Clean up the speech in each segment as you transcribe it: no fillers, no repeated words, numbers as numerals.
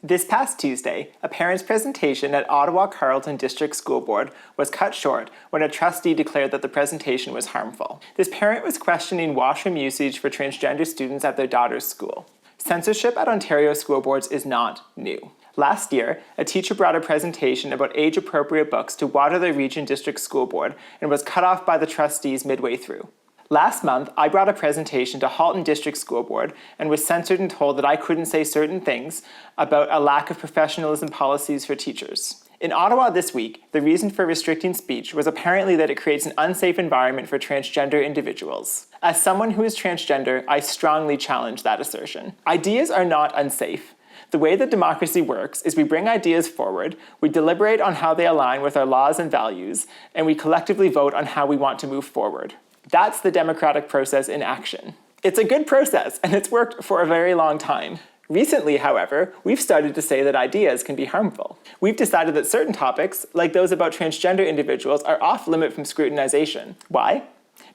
This past Tuesday, a parent's presentation at Ottawa Carleton District School Board was cut short when a trustee declared that the presentation was harmful. This parent was questioning washroom usage for transgender students at their daughter's school. Censorship at Ontario school boards is not new. Last year, a teacher brought a presentation about age-appropriate books to Waterloo District School Board and was cut off by the trustees midway through. Last month, I brought a presentation to Halton District School Board and was censored and told that I couldn't say certain things about a lack of professionalism policies for teachers. In Ottawa this week, the reason for restricting speech was apparently that it creates an unsafe environment for transgender individuals. As someone who is transgender, I strongly challenge that assertion. Ideas are not unsafe. The way that democracy works is we bring ideas forward, we deliberate on how they align with our laws and values, and we collectively vote on how we want to move forward. That's the democratic process in action. It's a good process, and it's worked for a very long time. Recently, however, we've started to say that ideas can be harmful. We've decided that certain topics, like those about transgender individuals, are off limit from scrutinization. Why?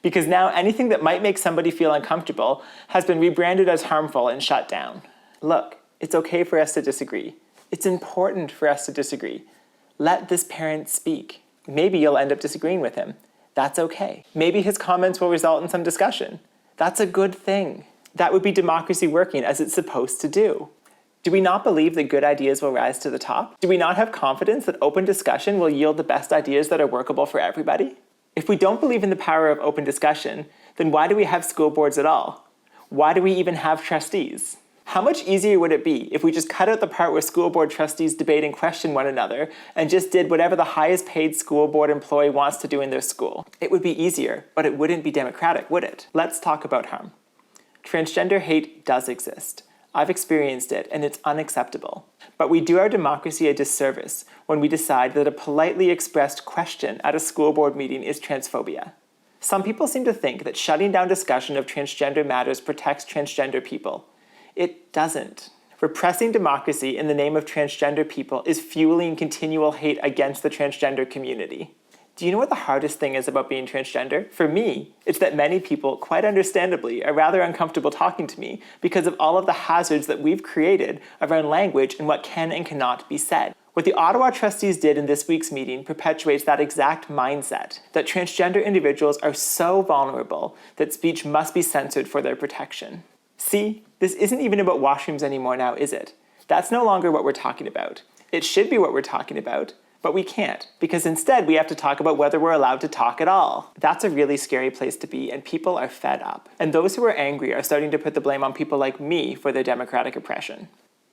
Because now anything that might make somebody feel uncomfortable has been rebranded as harmful and shut down. Look, it's okay for us to disagree. It's important for us to disagree. Let this parent speak. Maybe you'll end up disagreeing with him. That's okay. Maybe his comments will result in some discussion. That's a good thing. That would be democracy working as it's supposed to do. Do we not believe that good ideas will rise to the top? Do we not have confidence that open discussion will yield the best ideas that are workable for everybody? If we don't believe in the power of open discussion, then why do we have school boards at all? Why do we even have trustees? How much easier would it be if we just cut out the part where school board trustees debate and question one another and just did whatever the highest paid school board employee wants to do in their school? It would be easier, but it wouldn't be democratic, would it? Let's talk about harm. Transgender hate does exist. I've experienced it, and it's unacceptable. But we do our democracy a disservice when we decide that a politely expressed question at a school board meeting is transphobia. Some people seem to think that shutting down discussion of transgender matters protects transgender people. It doesn't. Repressing democracy in the name of transgender people is fueling continual hate against the transgender community. Do you know what the hardest thing is about being transgender? For me, it's that many people, quite understandably, are rather uncomfortable talking to me because of all of the hazards that we've created around language and what can and cannot be said. What the Ottawa trustees did in this week's meeting perpetuates that exact mindset, that transgender individuals are so vulnerable that speech must be censored for their protection. See, this isn't even about washrooms anymore now, is it? That's no longer what we're talking about. It should be what we're talking about, but we can't, because instead we have to talk about whether we're allowed to talk at all. That's a really scary place to be, and people are fed up. And those who are angry are starting to put the blame on people like me for their democratic oppression.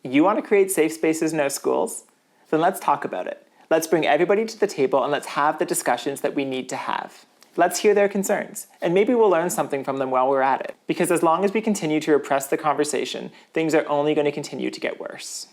You want to create safe spaces in our schools? Then let's talk about it. Let's bring everybody to the table and let's have the discussions that we need to have. Let's hear their concerns, and maybe we'll learn something from them while we're at it. Because as long as we continue to repress the conversation, things are only going to continue to get worse.